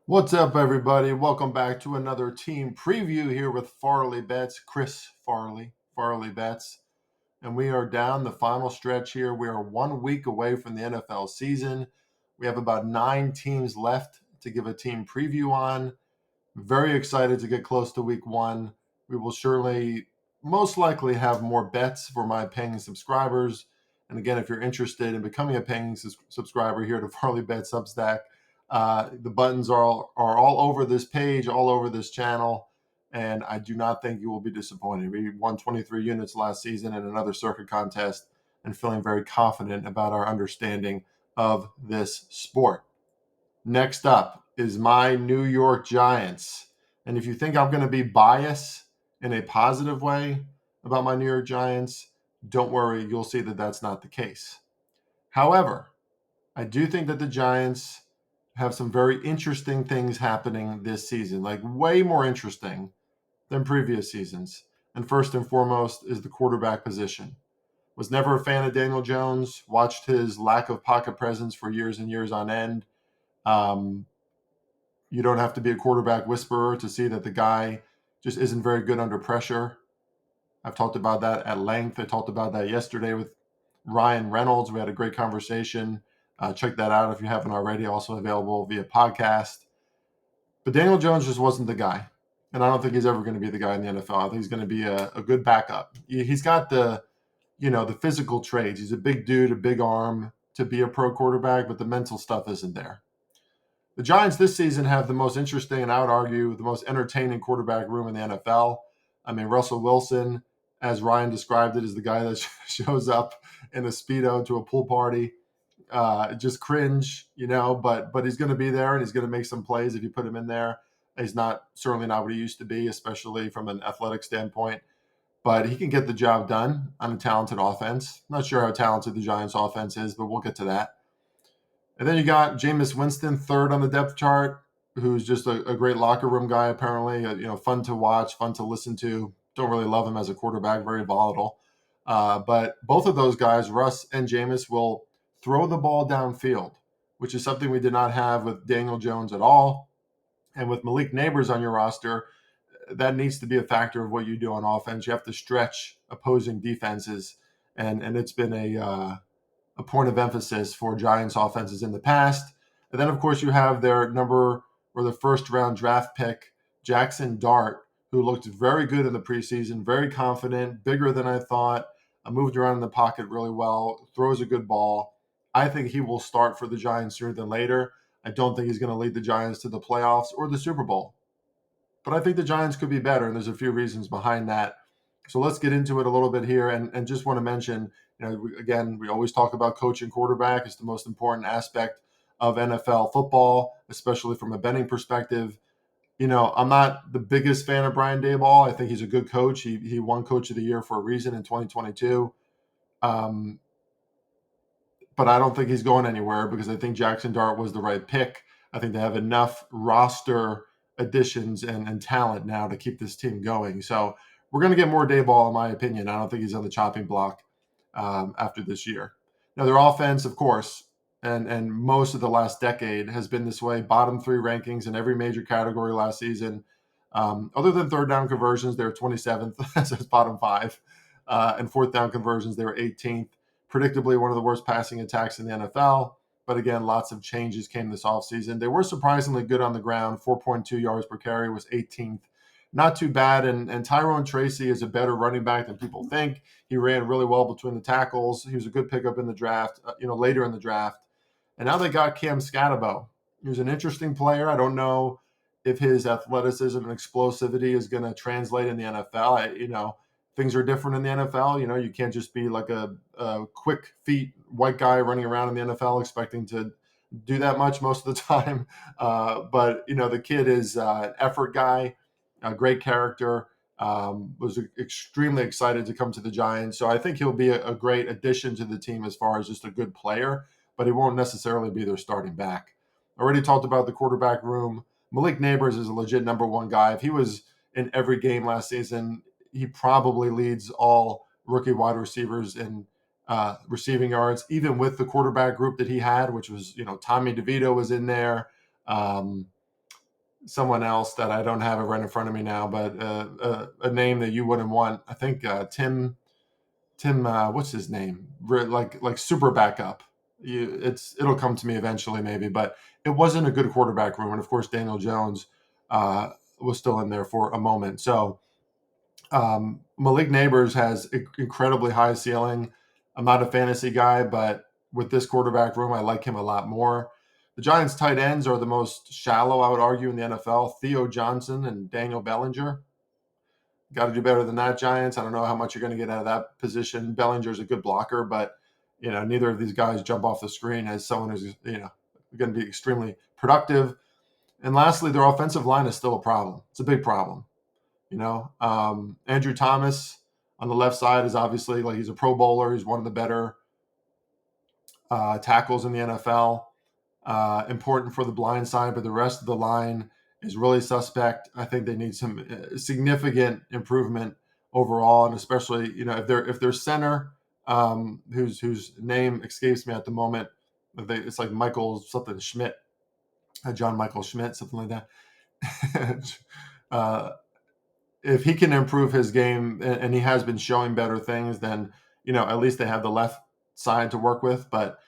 What's up, everybody? Welcome back to another team preview here with Farley Bets, Chris Farley Bets. And we are down the final stretch here. We are 1 week away from the NFL season. We have about 9 teams left to give a team preview on. Very excited to get close to week one. We will surely, most likely, have more bets for my paying subscribers. And again, if you're interested in becoming a paying subscriber here to Farley Bet Substack, the buttons are all over this page, all over this channel, and I do not think you will be disappointed. We won 23 units last season in another circuit contest, and feeling very confident about our understanding of this sport. Next up is my New York Giants. And if you think I'm going to be biased in a positive way about my New York Giants, don't worry, you'll see that that's not the case. However, I do think that the Giants have some very interesting things happening this season, like way more interesting than previous seasons. And first and foremost is the quarterback position. Was never a fan of Daniel Jones, watched his lack of pocket presence for years and years on end. Um, you don't have to be a quarterback whisperer to see that the guy just isn't very good under pressure. I've talked about that at length. I talked about that yesterday with Ryan Reynolds. We had a great conversation. Check that out if you haven't already. Also available via podcast. But Daniel Jones just wasn't the guy. And I don't think he's ever going to be the guy in the NFL. I think he's going to be a good backup. He's got the physical traits. He's a big dude, a big arm to be a pro quarterback, but the mental stuff isn't there. The Giants this season have the most interesting, and I would argue the most entertaining quarterback room in the NFL. I mean, Russell Wilson, as Ryan described it, is the guy that shows up in a Speedo to a pool party. Just cringe, but he's going to be there and he's going to make some plays if you put him in there. He's certainly not what he used to be, especially from an athletic standpoint, but he can get the job done on a talented offense. Not sure how talented the Giants offense is, but we'll get to that. And then you got Jameis Winston, third on the depth chart, who's just a great locker room guy, apparently. Fun to watch, fun to listen to. Don't really love him as a quarterback, very volatile. But both of those guys, Russ and Jameis, will throw the ball downfield, which is something we did not have with Daniel Jones at all. And with Malik Neighbors on your roster, that needs to be a factor of what you do on offense. You have to stretch opposing defenses, and it's been a point of emphasis for Giants offenses in the past. And then, of course, you have their the first round draft pick, Jackson Dart, who looked very good in the preseason, very confident, bigger than I thought, moved around in the pocket really well, throws a good ball. I think he will start for the Giants sooner than later. I don't think he's going to lead the Giants to the playoffs or the Super Bowl. But I think the Giants could be better, and there's a few reasons behind that. So let's get into it a little bit here, and just want to mention, again, we always talk about coaching quarterback. It's the most important aspect of NFL football, especially from a betting perspective. I'm not the biggest fan of Brian Daboll. I think he's a good coach. He won Coach of the Year for a reason in 2022. But I don't think he's going anywhere because I think Jackson Dart was the right pick. I think they have enough roster additions and talent now to keep this team going. So we're going to get more Daboll, in my opinion. I don't think he's on the chopping block after this year. Now, their offense, of course, and most of the last decade has been this way. Bottom three rankings in every major category last season. Other than third down conversions, they were 27th, so it's bottom five. And fourth down conversions, they were 18th. Predictably, one of the worst passing attacks in the NFL. But again, lots of changes came this offseason. They were surprisingly good on the ground. 4.2 yards per carry was 18th. Not too bad. And Tyrone Tracy is a better running back than people think. He ran really well between the tackles. He was a good pickup in the draft, later in the draft. And now they got Cam Scatterbo. He was an interesting player. I don't know if his athleticism and explosivity is going to translate in the NFL. Things are different in the NFL. You can't just be like a quick feet white guy running around in the NFL expecting to do that much most of the time. But the kid is an effort guy, a great character. Was extremely excited to come to the Giants. So I think he'll be a great addition to the team as far as just a good player, but he won't necessarily be their starting back. Already talked about the quarterback room. Malik Neighbors is a legit number one guy. If he was in every game last season, he probably leads all rookie wide receivers in receiving yards, even with the quarterback group that he had, which was, Tommy DeVito was in there. someone else that I don't have it right in front of me now, but a name that you wouldn't want. I think Tim, what's his name? Like super backup. It'll come to me eventually, maybe, but it wasn't a good quarterback room, and of course Daniel Jones uh, was still in there for a moment. So Malik Neighbors has incredibly high ceiling. I'm not a fantasy guy, but with this quarterback room, I like him a lot more. The Giants' tight ends are the most shallow, I would argue, in the NFL. Theo Johnson and Daniel Bellinger. Got to do better than that, Giants. I don't know how much you're going to get out of that position. Bellinger's a good blocker, but neither of these guys jump off the screen as someone who's going to be extremely productive. And lastly, their offensive line is still a problem. It's a big problem. Andrew Thomas on the left side is obviously like he's a Pro Bowler. He's one of the better tackles in the NFL. Important for the blind side, but the rest of the line is really suspect. I think they need some significant improvement overall, and especially if their center, whose name escapes me at the moment, it's like Michael something Schmidt, John Michael Schmidt, something like that. If he can improve his game, and he has been showing better things, then at least they have the left side to work with. But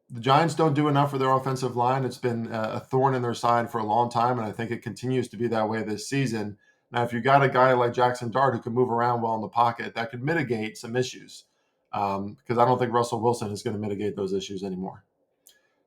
the Giants don't do enough for their offensive line. It's been a thorn in their side for a long time, and I think it continues to be that way this season. Now, if you got a guy like Jackson Dart who can move around well in the pocket, that could mitigate some issues. Because I don't think Russell Wilson is going to mitigate those issues anymore.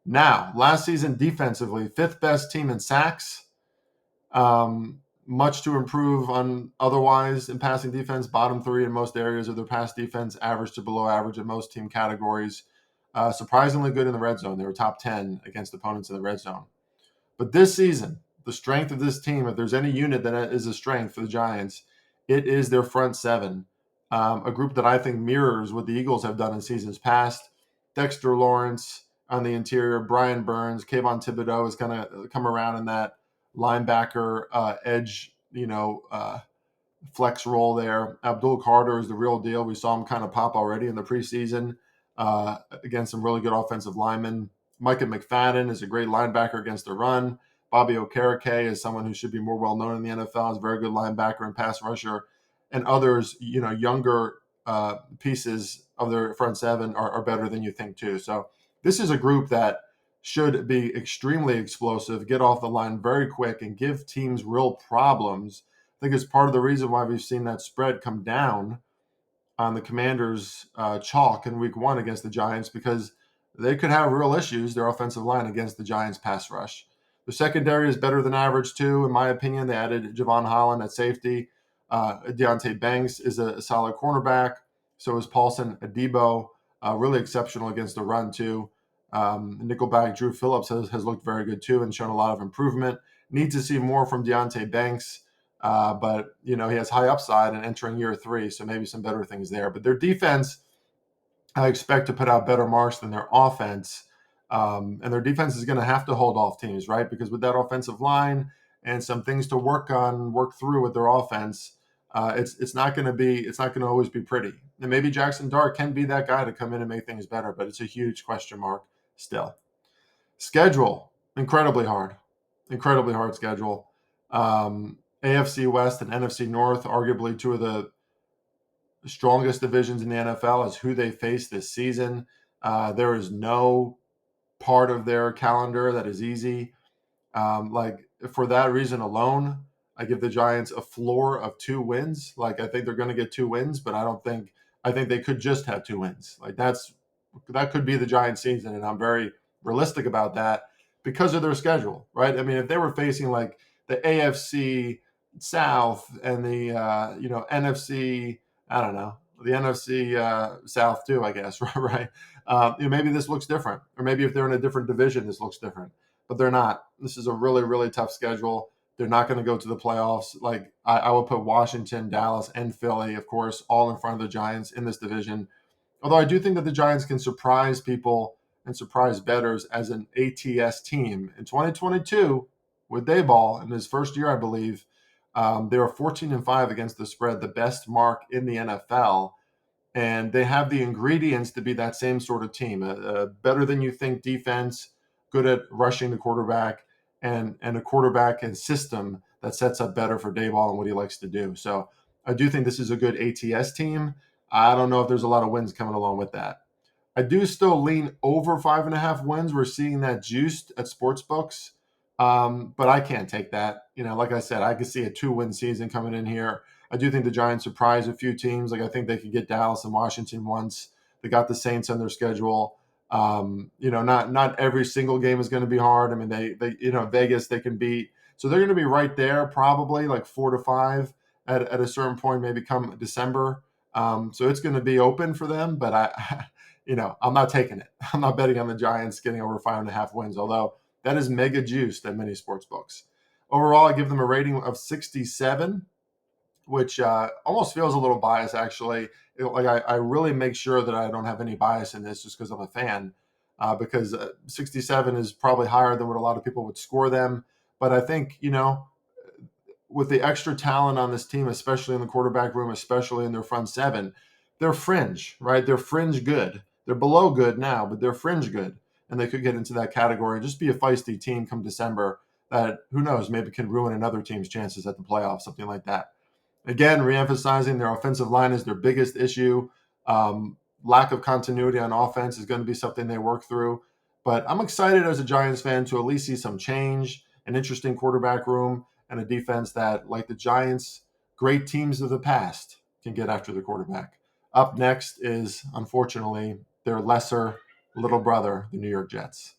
Now, last season defensively, fifth best team in sacks. Much to improve on otherwise in passing defense. Bottom three in most areas of their pass defense, average to below average in most team categories. Surprisingly good in the red zone. They were top 10 against opponents in the red zone. But this season, the strength of this team, if there's any unit that is a strength for the Giants, it is their front seven. A group that I think mirrors what the Eagles have done in seasons past. Dexter Lawrence on the interior, Brian Burns, Kayvon Thibodeau is going to come around in that linebacker edge, flex role there. Abdul Carter is the real deal. We saw him kind of pop already in the preseason against some really good offensive linemen. Micah McFadden is a great linebacker against the run. Bobby Okereke is someone who should be more well known in the NFL. Is a very good linebacker and pass rusher. And others, younger pieces of their front seven are better than you think too. So this is a group that should be extremely explosive, get off the line very quick, and give teams real problems. I think it's part of the reason why we've seen that spread come down on the Commanders' chalk in week one against the Giants, because they could have real issues, their offensive line, against the Giants' pass rush. The secondary is better than average, too, in my opinion. They added Javon Holland at safety. Deontay Banks is a solid cornerback. So is Paulson Adebo, really exceptional against the run, too. Nickelback Drew Phillips has looked very good, too, and shown a lot of improvement. Need to see more from Deontay Banks. But he has high upside and entering year three, so maybe some better things there. But their defense, I expect to put out better marks than their offense. And their defense is going to have to hold off teams, right? Because with that offensive line and some things to work through with their offense, it's not going to always be pretty. And maybe Jackson Dart can be that guy to come in and make things better, but it's a huge question mark still. Schedule, incredibly hard schedule. AFC West and NFC North, arguably two of the strongest divisions in the NFL, is who they face this season. There is no part of their calendar that is easy. For that reason alone, I give the Giants a floor of 2 wins. I think they're going to get 2 wins, but I think they could just have 2 wins. That could be the Giants season, and I'm very realistic about that because of their schedule, right? I mean, if they were facing like the AFC South and the NFC, I don't know, the NFC South too, I guess, right? Maybe this looks different, or maybe if they're in a different division, this looks different. But they're not. This is a really, really tough schedule. They're not going to go to the playoffs. I would put Washington, Dallas, and Philly, of course, all in front of the Giants in this division. Although I do think that the Giants can surprise people and surprise bettors as an ATS team. In 2022, with Dayball, in his first year, I believe, they were 14-5 against the spread, the best mark in the NFL. And they have the ingredients to be that same sort of team, a better than you think defense, good at rushing the quarterback, and a quarterback and system that sets up better for Daboll and what he likes to do. So I do think this is a good ATS team. I don't know if there's a lot of wins coming along with that. I do still lean over 5.5 wins. We're seeing that juiced at sports books, but I can't take that. Like I said, I could see a 2-win season coming in here. I do think the Giants surprise a few teams. Like I think they could get Dallas and Washington once. They got the Saints on their schedule. Not every single game is going to be hard. I mean, they Vegas they can beat, so they're going to be right there probably like 4-5 at a certain point, maybe come December. So it's going to be open for them, but I'm not taking it. I'm not betting on the Giants getting over 5.5 wins, although that is mega juiced at many sports books. Overall, I give them a rating of 67, which almost feels a little biased, actually. I really make sure that I don't have any bias in this just because I'm a fan, because 67 is probably higher than what a lot of people would score them. But I think, with the extra talent on this team, especially in the quarterback room, especially in their front seven, they're fringe, right? They're fringe good. They're below good now, but they're fringe good. And they could get into that category and just be a feisty team come December that, who knows, maybe can ruin another team's chances at the playoffs, something like that. Again, reemphasizing their offensive line is their biggest issue. Lack of continuity on offense is going to be something they work through. But I'm excited as a Giants fan to at least see some change, an interesting quarterback room, and a defense that, like the Giants, great teams of the past, can get after the quarterback. Up next is, unfortunately, their lesser little brother, the New York Jets.